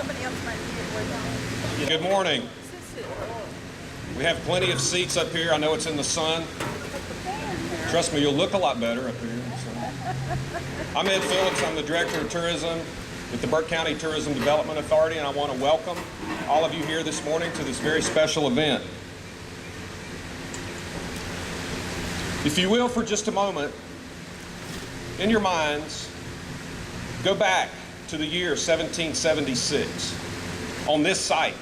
somebody else might be here. Good morning. We have plenty of seats up here. I know it's in the sun. Trust me, you'll look a lot better up here. So. I'm Ed Phillips. I'm the Director of Tourism with the Burke County Tourism Development Authority, and I want to welcome all of you here this morning to this very special event. If you will, for just a moment, in your minds, go back to the year 1776 on this site.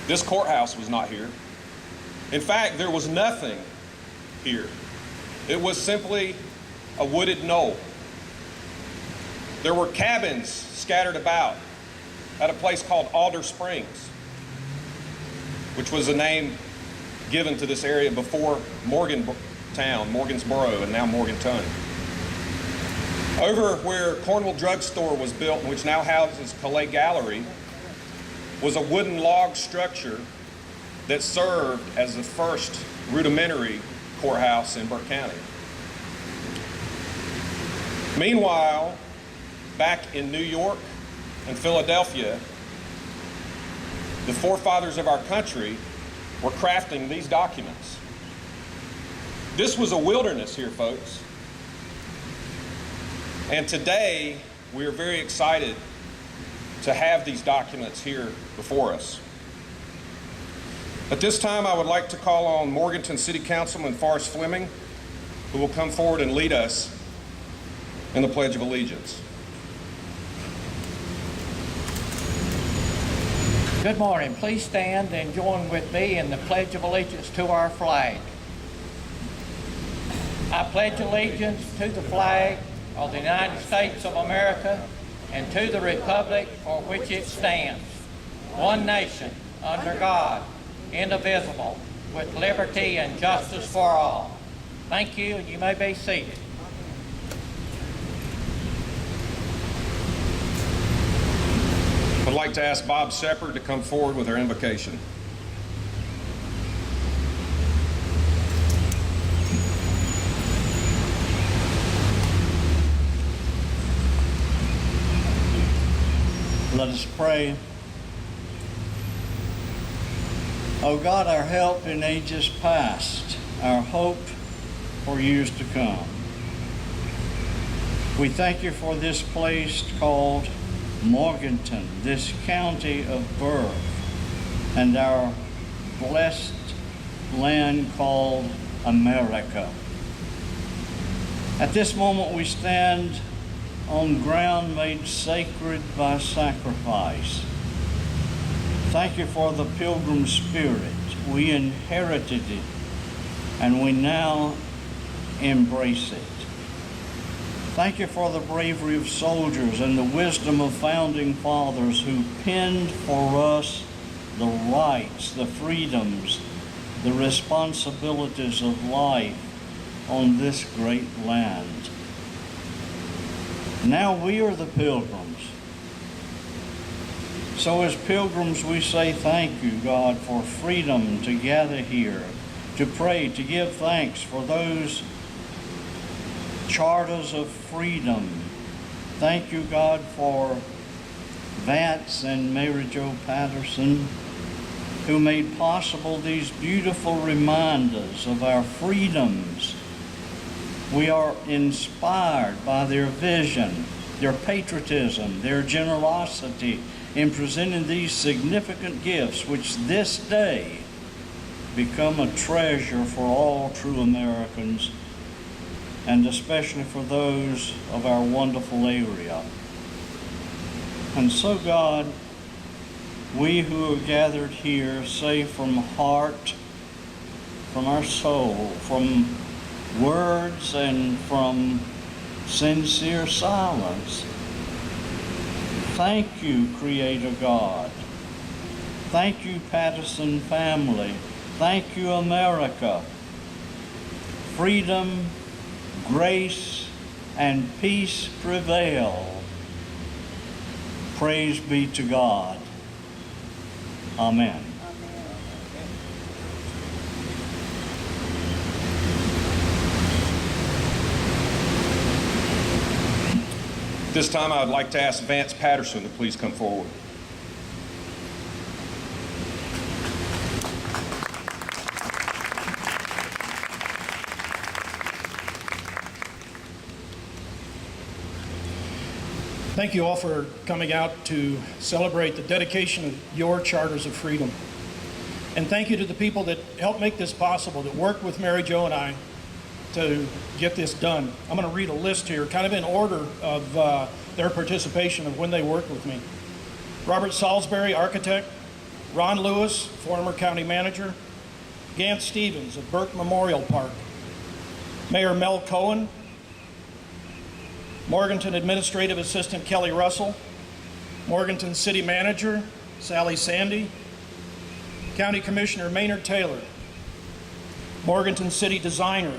This courthouse was not here. In fact, there was nothing here. It was simply a wooded knoll. There were cabins scattered about at a place called Alder Springs, which was a name given to this area before Morgantown, Morgansboro, and now Morganton. Over where Cornwall Drug Store was built, which now houses Calais Gallery, was a wooden log structure that served as the first rudimentary courthouse in Burke County. Meanwhile, back in New York and Philadelphia, the forefathers of our country were crafting these documents. This was a wilderness here, folks. And today, we are very excited to have these documents here before us. At this time, I would like to call on Morganton City Councilman Forrest Fleming, who will come forward and lead us in the Pledge of Allegiance. Good morning. Please stand and join with me in the Pledge of Allegiance to our flag. I pledge allegiance to the flag of the United States of America and to the republic for which it stands, one nation, under God, indivisible, with liberty and justice for all. Thank you, and you may be seated. I'd like to ask Bob Shepard to come forward with our invocation. Let us pray. O God, our help in ages past, our hope for years to come. We thank you for this place called Morganton, this county of Burke, and our blessed land called America. At this moment we stand on ground made sacred by sacrifice. Thank you for the pilgrim spirit. We inherited it, and we now embrace it. Thank you for the bravery of soldiers and the wisdom of founding fathers who penned for us the rights, the freedoms, the responsibilities of life on this great land. Now we are the pilgrims. So as pilgrims we say thank you, God, for freedom to gather here, to pray, to give thanks for those charters of freedom. Thank you, God, for Vance and Mary Jo Patterson, who made possible these beautiful reminders of our freedoms. We are inspired by their vision, their patriotism, their generosity in presenting these significant gifts, which this day become a treasure for all true Americans, and especially for those of our wonderful area. And so, God, we who are gathered here say from heart, from our soul, from words and from sincere silence, thank you, Creator God. Thank you, Patterson family. Thank you, America. Freedom, grace, and peace prevail. Praise be to God. Amen. this time, I would like to ask Vance Patterson to please come forward. Thank you all for coming out to celebrate the dedication of your Charters of Freedom. And thank you to the people that helped make this possible, that worked with Mary Jo and I to get this done. I'm going to read a list here, kind of in order of their participation of when they worked with me. Robert Salisbury, architect. Ron Lewis, former county manager. Gant Stevens of Burke Memorial Park. Mayor Mel Cohen. Morganton Administrative Assistant Kelly Russell, Morganton City Manager Sally Sandy, County Commissioner Maynard Taylor, Morganton City Designer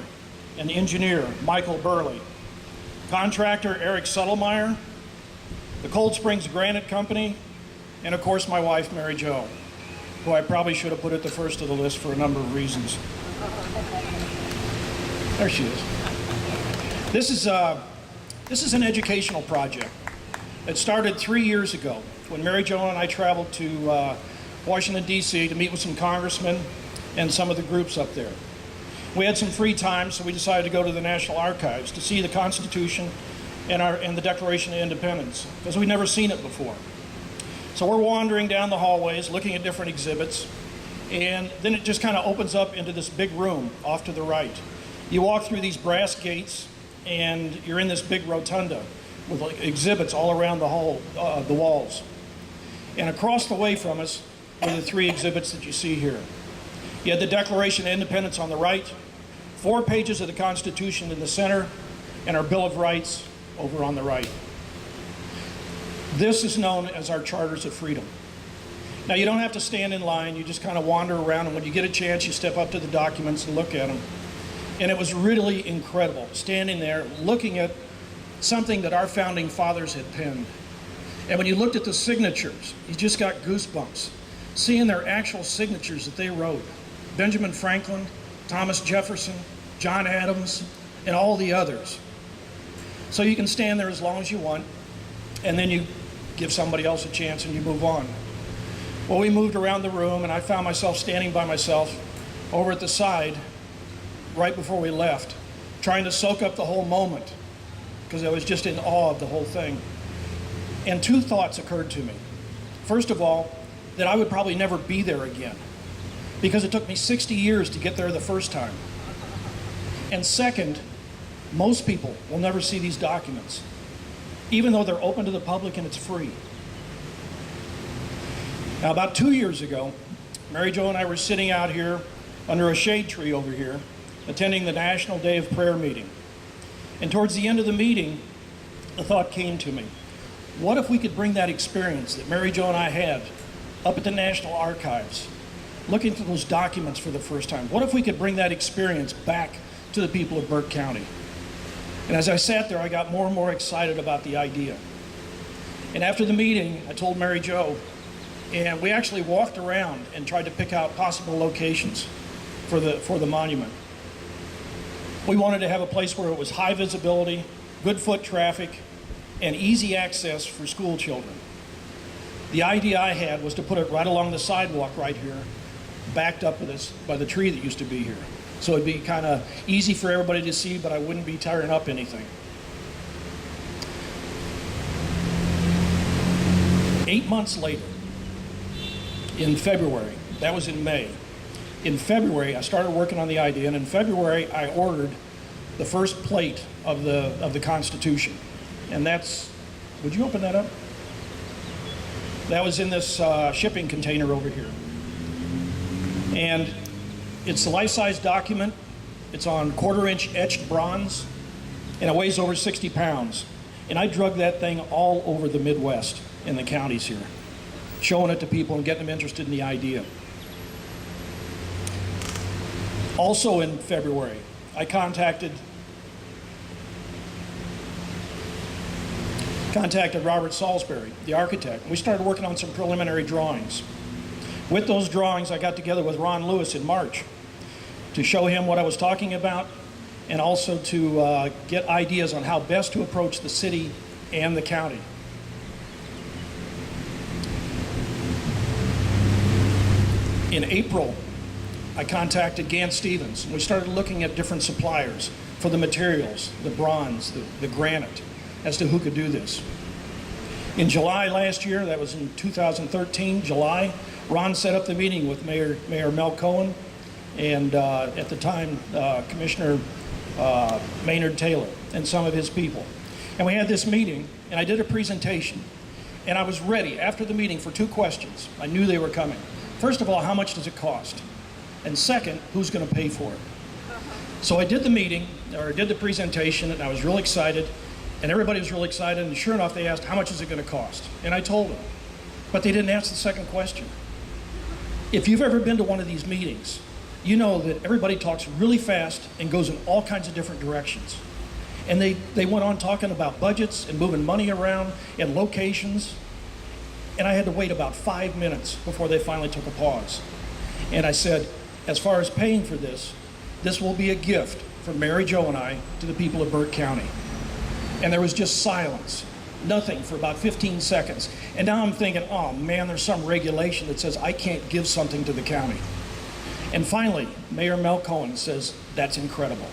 and Engineer Michael Burley, Contractor Eric Suttlemeyer, the Cold Springs Granite Company, and of course my wife Mary Jo, who I probably should have put at the first of the list for a number of reasons. There she is. This is an educational project. It started 3 years ago when Mary Jo and I traveled to Washington, D.C. to meet with some congressmen and some of the groups up there. We had some free time, so we decided to go to the National Archives to see the Constitution and the Declaration of Independence, because we'd never seen it before. So we're wandering down the hallways, looking at different exhibits, and then it just kind of opens up into this big room off to the right. You walk through these brass gates, and you're in this big rotunda with like exhibits all around the hall, the walls. And across the way from us are the 3 exhibits that you see here. You had the Declaration of Independence on the right, 4 pages of the Constitution in the center, and our Bill of Rights over on the right. This is known as our Charters of Freedom. Now, you don't have to stand in line, you just kind of wander around, and when you get a chance, you step up to the documents and look at them. And it was really incredible, standing there, looking at something that our founding fathers had penned. And when you looked at the signatures, you just got goosebumps, seeing their actual signatures that they wrote. Benjamin Franklin, Thomas Jefferson, John Adams, and all the others. So you can stand there as long as you want, and then you give somebody else a chance and you move on. Well, we moved around the room, and I found myself standing by myself over at the side right before we left, trying to soak up the whole moment, because I was just in awe of the whole thing. And 2 thoughts occurred to me. First of all, that I would probably never be there again, because it took me 60 years to get there the first time. And second, most people will never see these documents, even though they're open to the public and it's free. Now, about 2 years ago, Mary Jo and I were sitting out here under a shade tree over here, attending the National Day of Prayer meeting. And towards the end of the meeting, a thought came to me. What if we could bring that experience that Mary Jo and I had up at the National Archives, looking through those documents for the first time? What if we could bring that experience back to the people of Burke County? And as I sat there, I got more and more excited about the idea. And after the meeting, I told Mary Jo, and we actually walked around and tried to pick out possible locations for the monument. We wanted to have a place where it was high visibility, good foot traffic, and easy access for school children. The idea I had was to put it right along the sidewalk right here, backed up with this by the tree that used to be here. So it'd be kind of easy for everybody to see, but I wouldn't be tearing up anything. 8 months later, in February, that was in May, in February, I started working on the idea, and in February, I ordered the first plate of the Constitution. And that's, would you open that up? That was in this shipping container over here. And it's a life-size document. It's on 1/4-inch etched bronze, and it weighs over 60 pounds. And I drug that thing all over the Midwest in the counties here, showing it to people and getting them interested in the idea. Also in February, I contacted Robert Salisbury, the architect. We started working on some preliminary drawings. With those drawings, I got together with Ron Lewis in March to show him what I was talking about, and also to get ideas on how best to approach the city and the county. In April, I contacted Gant Stevens, and we started looking at different suppliers for the materials, the bronze, the granite, as to who could do this. In July last year, that was in 2013, July, Ron set up the meeting with Mayor Mel Cohen and at the time, Commissioner Maynard Taylor and some of his people. And we had this meeting, and I did a presentation, and I was ready after the meeting for two questions. I knew they were coming. First of all, how much does it cost? And second, who's going to pay for it? So I did the meeting, or I did the presentation, and I was real excited, and everybody was really excited, and sure enough, they asked, how much is it going to cost? And I told them, but they didn't ask the second question. If you've ever been to one of these meetings, you know that everybody talks really fast and goes in all kinds of different directions. And they went on talking about budgets and moving money around and locations, and I had to wait about 5 minutes before they finally took a pause. And I said, as far as paying for this, this will be a gift from Mary Jo and I to the people of Burke County. And there was just silence, nothing for about 15 seconds. And now I'm thinking, oh man, there's some regulation that says I can't give something to the county. And finally, Mayor Mel Cohen says, that's incredible.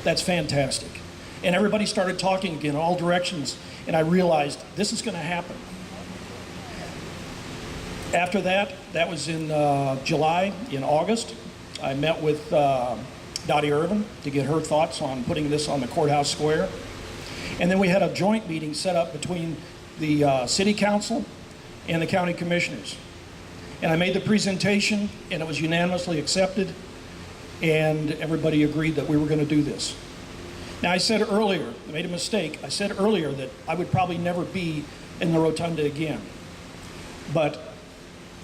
That's fantastic. And everybody started talking again in all directions, and I realized this is going to happen. After that, that was in July. In August, I met with Dottie Irvin to get her thoughts on putting this on the courthouse square. And then we had a joint meeting set up between the city council and the county commissioners. And I made the presentation, and it was unanimously accepted, and everybody agreed that we were going to do this. Now, I said earlier, I made a mistake. I said earlier that I would probably never be in the rotunda again. But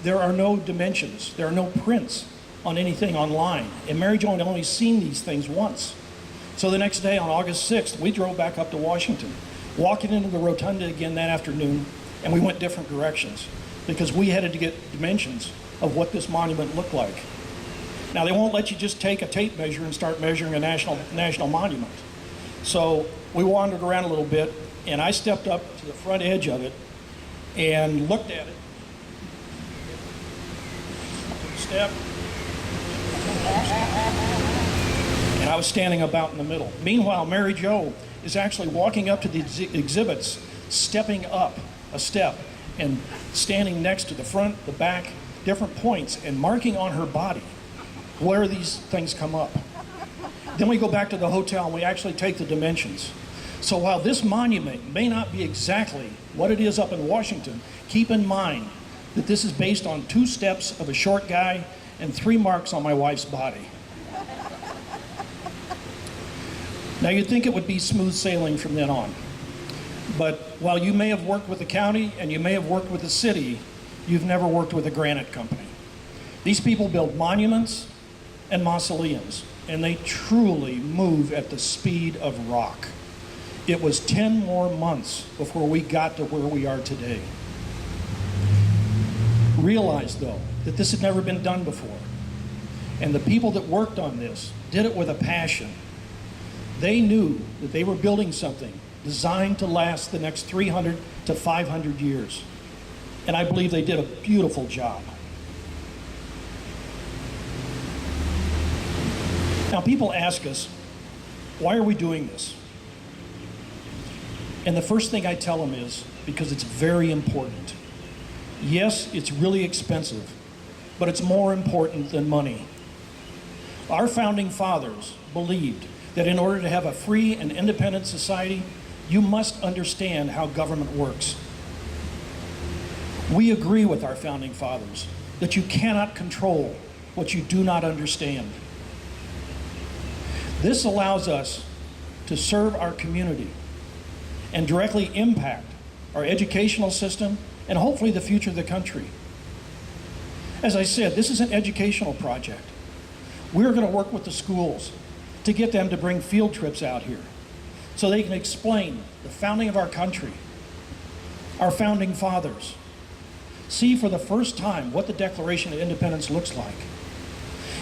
there are no dimensions, there are no prints on anything online. And Mary Jo had only seen these things once. So the next day, on August 6th, we drove back up to Washington, walking into the rotunda again that afternoon, and we went different directions because we had to get dimensions of what this monument looked like. Now, they won't let you just take a tape measure and start measuring a national monument. So we wandered around a little bit, and I stepped up to the front edge of it and looked at it. Step. And I was standing about in the middle. Meanwhile, Mary Jo is actually walking up to the exhibits, stepping up a step and standing next to the front, the back, different points, and marking on her body where these things come up. Then we go back to the hotel and we actually take the dimensions. So while this monument may not be exactly what it is up in Washington, keep in mind that this is based on 2 steps of a short guy and 3 marks on my wife's body. Now, you'd think it would be smooth sailing from then on. But while you may have worked with the county and you may have worked with the city, you've never worked with a granite company. These people build monuments and mausoleums, and they truly move at the speed of rock. It was 10 more months before we got to where we are today. Realize, though, that this had never been done before. And the people that worked on this did it with a passion. They knew that they were building something designed to last the next 300 to 500 years. And I believe they did a beautiful job. Now, people ask us, why are we doing this? And the first thing I tell them is, because it's very important. Yes, it's really expensive, but it's more important than money. Our founding fathers believed that in order to have a free and independent society, you must understand how government works. We agree with our founding fathers that you cannot control what you do not understand. This allows us to serve our community and directly impact our educational system and hopefully the future of the country. As I said, this is an educational project. We're going to work with the schools to get them to bring field trips out here so they can explain the founding of our country, our founding fathers, see for the first time what the Declaration of Independence looks like.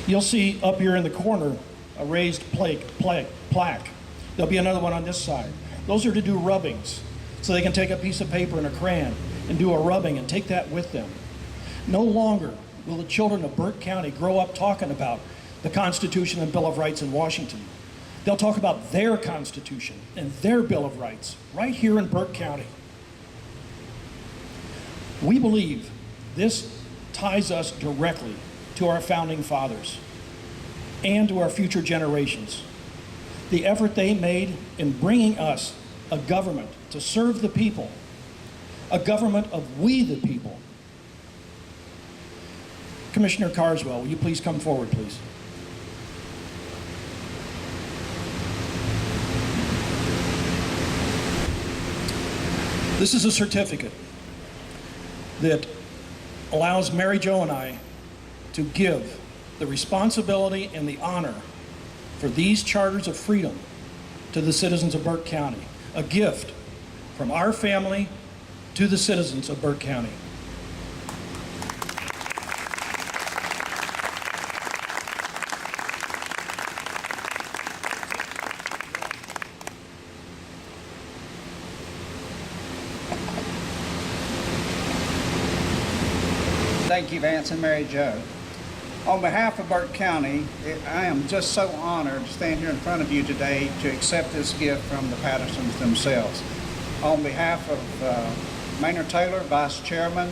You'll see up here in the corner a raised plaque. There'll be another one on this side. Those are to do rubbings so they can take a piece of paper and a crayon and do a rubbing and take that with them. No longer will the children of Burke County grow up talking about the Constitution and Bill of Rights in Washington. They'll talk about their Constitution and their Bill of Rights right here in Burke County. We believe this ties us directly to our founding fathers and to our future generations. The effort they made in bringing us a government to serve the people, a government of we the people. Commissioner Carswell, will you please come forward, please? This is a certificate that allows Mary Jo and I to give the responsibility and the honor for these charters of freedom to the citizens of Burke County, a gift from our family to the citizens of Burke County. Thank you, Vance and Mary Jo. On behalf of Burke County, I am just so honored to stand here in front of you today to accept this gift from the Pattersons themselves. On behalf of Maynard Taylor, Vice Chairman,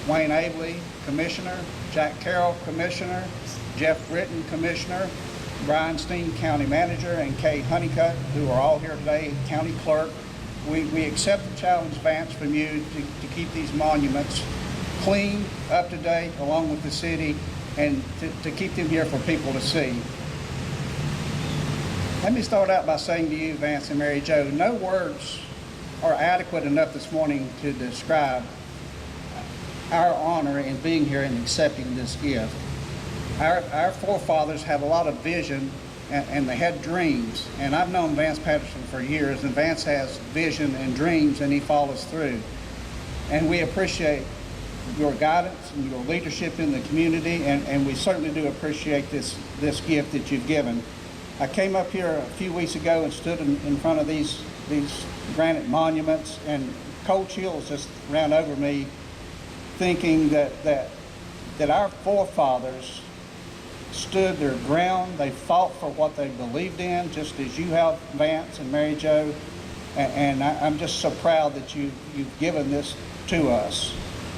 Wayne Abley, Commissioner, Jack Carroll, Commissioner, Jeff Brittan, Commissioner, Brian Steen, County Manager, and Kay Honeycutt, who are all here today, County Clerk, we accept the challenge, Vance, from you to keep these monuments clean, up to date, along with the city, and to keep them here for people to see. Let me start out by saying to you, Vance and Mary Jo, no words are adequate enough this morning to describe our honor in being here and accepting this gift. Our forefathers had a lot of vision and they had dreams, and I've known Vance Patterson for years, and Vance has vision and dreams and he follows through. And we appreciate your guidance and your leadership in the community, and we certainly do appreciate this gift that you've given. I came up here a few weeks ago and stood in front of these granite monuments, and cold chills just ran over me, thinking that our forefathers stood their ground. They fought for what they believed in, just as you have, Vance and Mary Jo, and I'm just so proud that you've given this to us.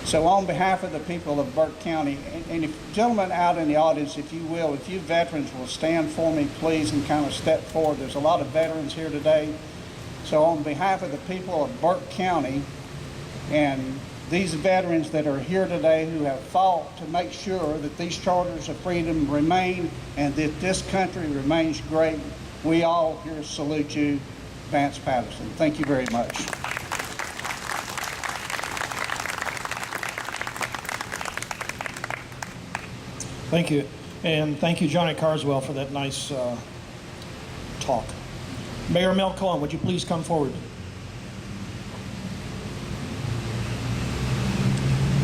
So on behalf of the people of Burke County, and if gentlemen out in the audience, if you will, if you veterans will stand for me, please, and kind of step forward. There's a lot of veterans here today. So on behalf of the people of Burke County and these veterans that are here today who have fought to make sure that these charters of freedom remain and that this country remains great, we all here salute you, Vance Patterson. Thank you very much. Thank you. And thank you, Johnny Carswell, for that nice talk. Mayor Mel Cohen, would you please come forward?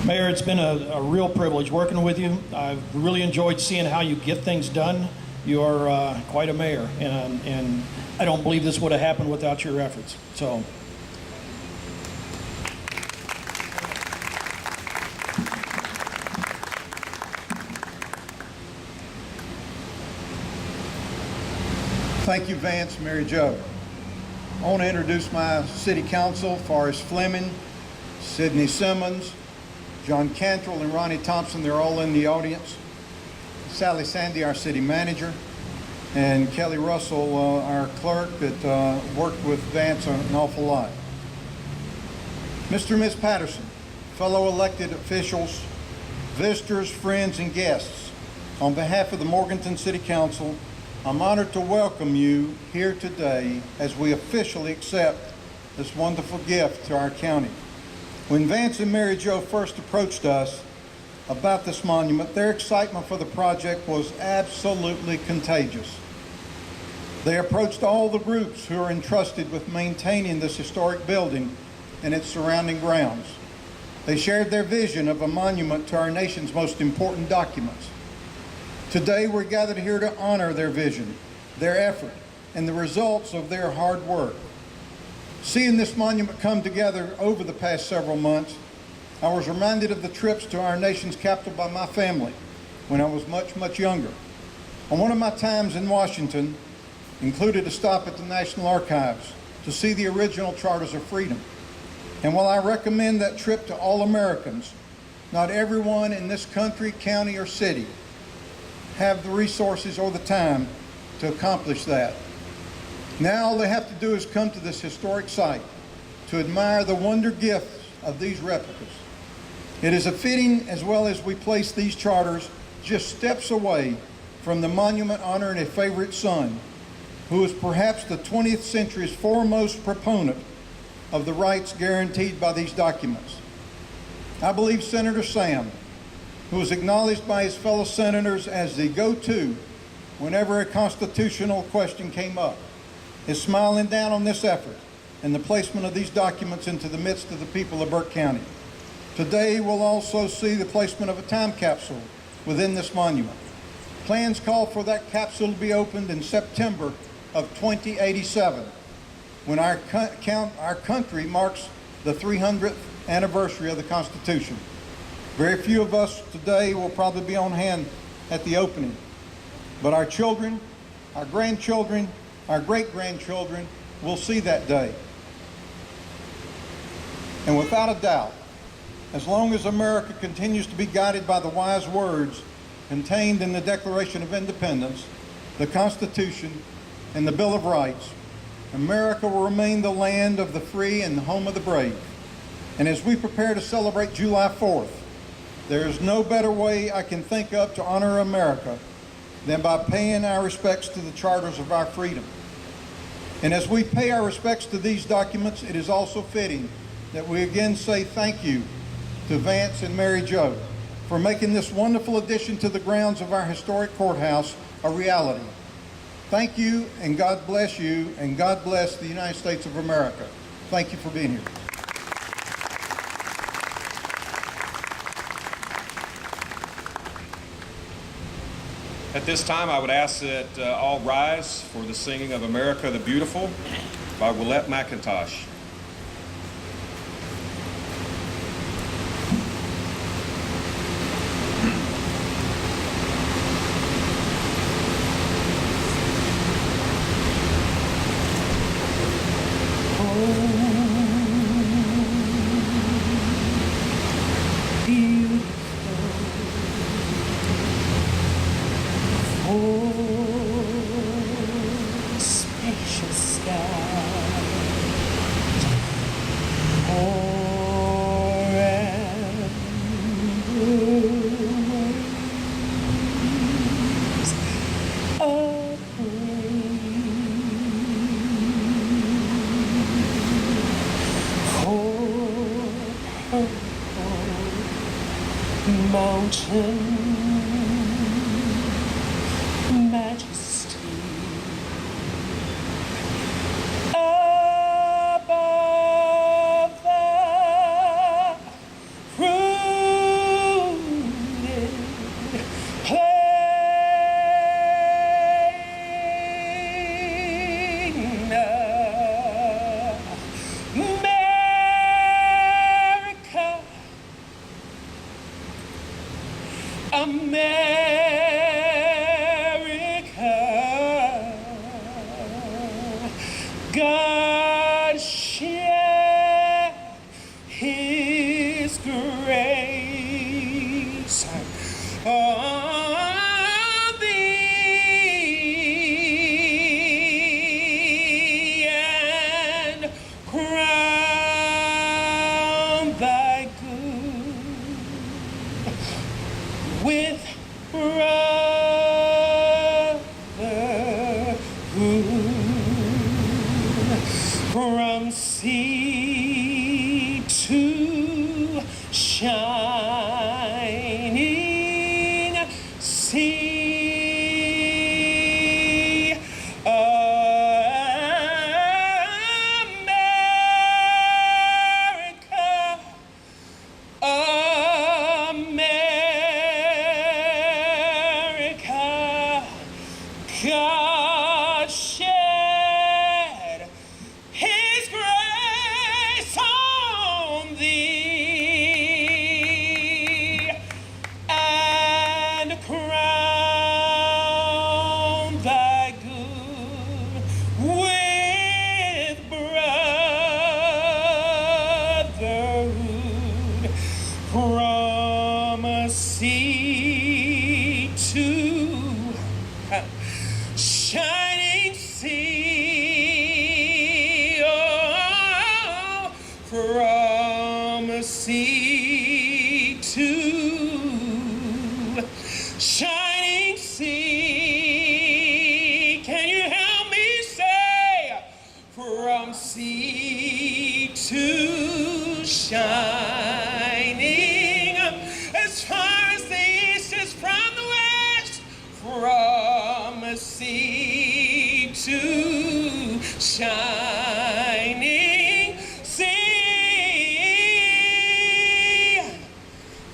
Mayor, it's been a real privilege working with you. I've really enjoyed seeing how you get things done. You are quite a mayor, and I don't believe this would have happened without your efforts. So. Thank you, Vance, Mary Jo. I want to introduce my city council, Forrest Fleming, Sidney Simmons, John Cantrell, and Ronnie Thompson. They're all in the audience. Sally Sandy, our city manager, and Kelly Russell, our clerk that worked with Vance an awful lot. Mr. and Ms. Patterson, fellow elected officials, visitors, friends, and guests, on behalf of the Morganton City Council, I'm honored to welcome you here today as we officially accept this wonderful gift to our county. When Vance and Mary Jo first approached us about this monument, their excitement for the project was absolutely contagious. They approached all the groups who are entrusted with maintaining this historic building and its surrounding grounds. They shared their vision of a monument to our nation's most important documents. Today, we're gathered here to honor their vision, their effort, and the results of their hard work. Seeing this monument come together over the past several months, I was reminded of the trips to our nation's capital by my family when I was much, much younger. On one of my times in Washington, included a stop at the National Archives to see the original Charters of Freedom. And while I recommend that trip to all Americans, not everyone in this country, county, or city have the resources or the time to accomplish that. Now all they have to do is come to this historic site to admire the wonder gifts of these replicas. It is a fitting, as well as we place these charters just steps away from the monument honoring a favorite son, who is perhaps the 20th century's foremost proponent of the rights guaranteed by these documents. I believe Senator Sam, who is acknowledged by his fellow senators as the go-to whenever a constitutional question came up, is smiling down on this effort and the placement of these documents into the midst of the people of Burke County. Today, we'll also see the placement of a time capsule within this monument. Plans call for that capsule to be opened in September of 2087, when our country marks the 300th anniversary of the Constitution. Very few of us today will probably be on hand at the opening, but our children, our grandchildren, our great-grandchildren will see that day. And without a doubt, as long as America continues to be guided by the wise words contained in the Declaration of Independence, the Constitution, and the Bill of Rights, America will remain the land of the free and the home of the brave. And as we prepare to celebrate July 4th, there is no better way I can think of to honor America than by paying our respects to the charters of our freedom. And as we pay our respects to these documents, it is also fitting that we again say thank you to Vance and Mary Jo for making this wonderful addition to the grounds of our historic courthouse a reality. Thank you, and God bless you, and God bless the United States of America. Thank you for being here. At this time, I would ask that all rise for the singing of America the Beautiful by Willette McIntosh. Mountain majesty above the ruined plain. America, God shed His grace on thee and crown thy good with brotherhood from sea to shining sea. America, America, God shed His grace from sea to shining sea. Can you help me say, from sea to shining, as far as the east is from the west, from sea to shining sea,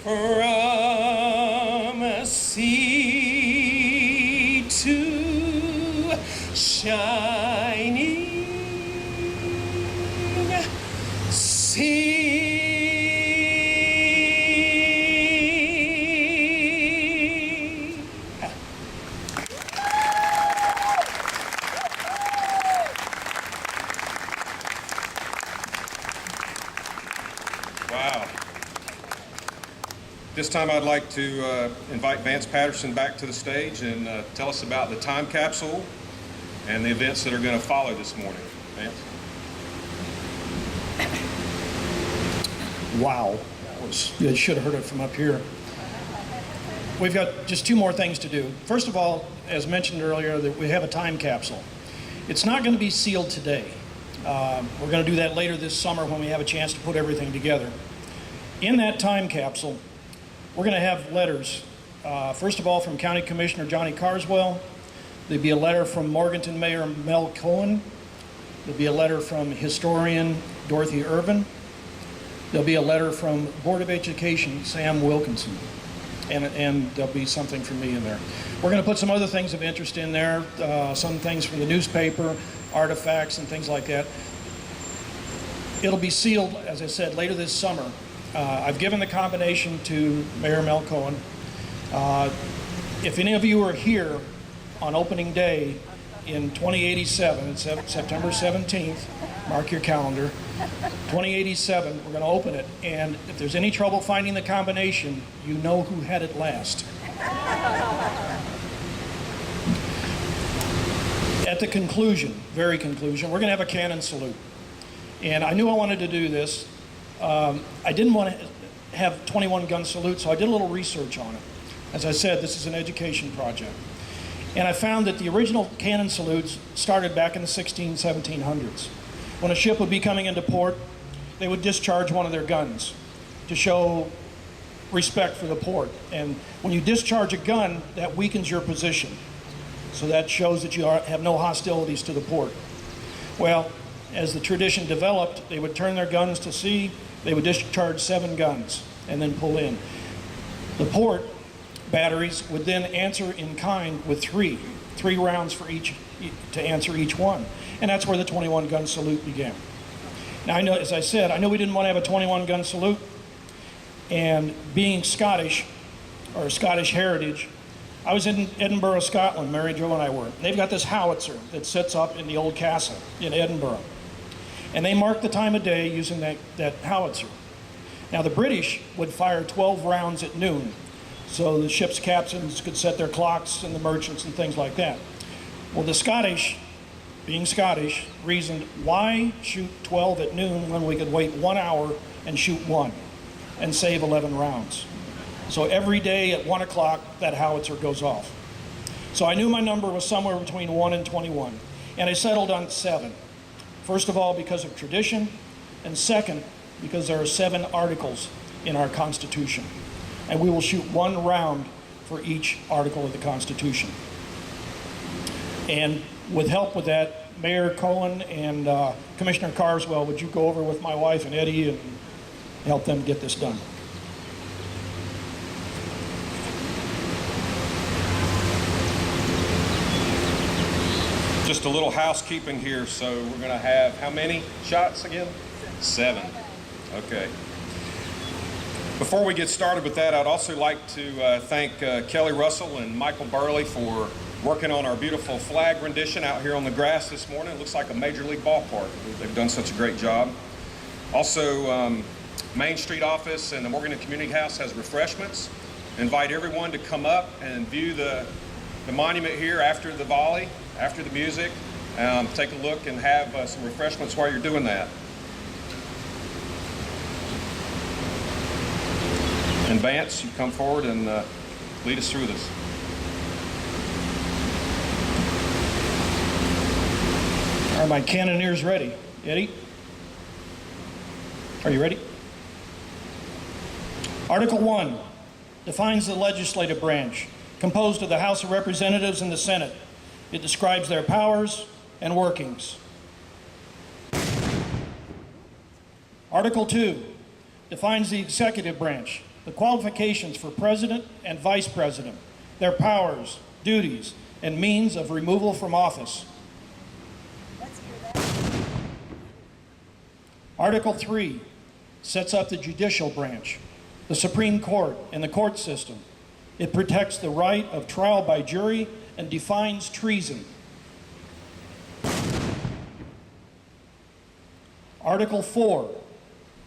from sea to shining sea. Wow. This time I'd like to invite Vance Patterson back to the stage and tell us about the time capsule and the events that are going to follow this morning. Vance? Wow. You should have heard it from up here. We've got just two more things to do. First of all, as mentioned earlier, that we have a time capsule. It's not going to be sealed today. We're going to do that later this summer when we have a chance to put everything together. In that time capsule, we're going to have letters. First of all, from County Commissioner Johnny Carswell. There'll be a letter from Morganton Mayor Mel Cohen. There'll be a letter from historian Dorothy Irvin. There'll be a letter from Board of Education Sam Wilkinson. And there'll be something from me in there. We're going to put some other things of interest in there, some things from the newspaper, artifacts and things like that. It'll be sealed, as I said, later this summer. I've given the combination to Mayor Mel Cohen. If any of you are here on opening day in 2087, it's September 17th, mark your calendar, 2087, we're going to open it. And if there's any trouble finding the combination, you know who had it last. At the conclusion, very conclusion, we're going to have a cannon salute. And I knew I wanted to do this. I didn't want to have 21 gun salute, so I did a little research on it. As I said, this is an education project. And I found that the original cannon salutes started back in the 1700s. When a ship would be coming into port, they would discharge one of their guns to show respect for the port. And when you discharge a gun, that weakens your position. So that shows that you have no hostilities to the port. Well, as the tradition developed, they would turn their guns to sea, they would discharge 7 guns and then pull in. The port batteries would then answer in kind with three rounds for each to answer each one. And that's where the 21 gun salute began. Now I know, as I said, I know we didn't want to have a 21 gun salute, and being Scottish, or Scottish heritage, I was in Edinburgh, Scotland, Mary Jo and I were. They've got this howitzer that sits up in the old castle in Edinburgh. And they mark the time of day using that howitzer. Now the British would fire 12 rounds at noon, so the ship's captains could set their clocks and the merchants and things like that. Well, the Scottish, being Scottish, reasoned, why shoot 12 at noon when we could wait 1 hour and shoot 1 and save 11 rounds? So every day at 1 o'clock, that howitzer goes off. So I knew my number was somewhere between 1 and 21, and I settled on 7. First of all, because of tradition, and second, because there are 7 articles in our Constitution. And we will shoot 1 round for each article of the Constitution. And with help with that, Mayor Cohen and Commissioner Carswell, would you go over with my wife and Eddie and help them get this done? Just a little housekeeping here. So we're going to have how many shots again? 7. Okay. Before we get started with that, I'd also like to thank Kelly Russell and Michael Burley for working on our beautiful flag rendition out here on the grass this morning. It looks like a Major League ballpark. They've done such a great job. Also, Main Street office and the Morganton Community House has refreshments. Invite everyone to come up and view the monument here after the volley, after the music. Take a look and have some refreshments while you're doing that. Vance, you come forward and lead us through this. Are my cannoneers ready? Eddie? Are you ready? Article 1 defines the legislative branch, composed of the House of Representatives and the Senate. It describes their powers and workings. Article 2 defines the executive branch, the qualifications for president and vice president, their powers, duties, and means of removal from office. Article 3 sets up the judicial branch, the Supreme Court, and the court system. It protects the right of trial by jury and defines treason. Article 4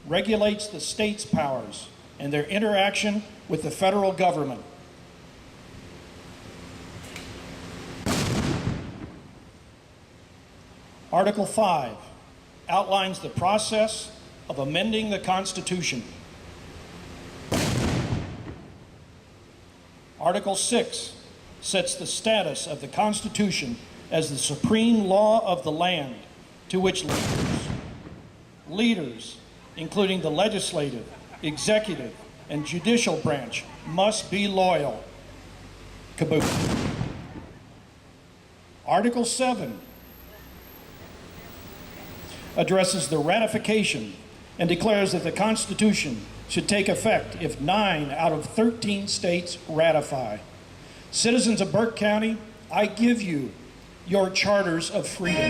regulates the state's powers and their interaction with the federal government. Article 5 outlines the process of amending the Constitution. Article 6 sets the status of the Constitution as the supreme law of the land, to which leaders, including the legislative, executive, and judicial branch, must be loyal. Caboose. Article 7 addresses the ratification and declares that the Constitution should take effect if 9 out of 13 states ratify. Citizens of Burke County, I give you your charters of freedom.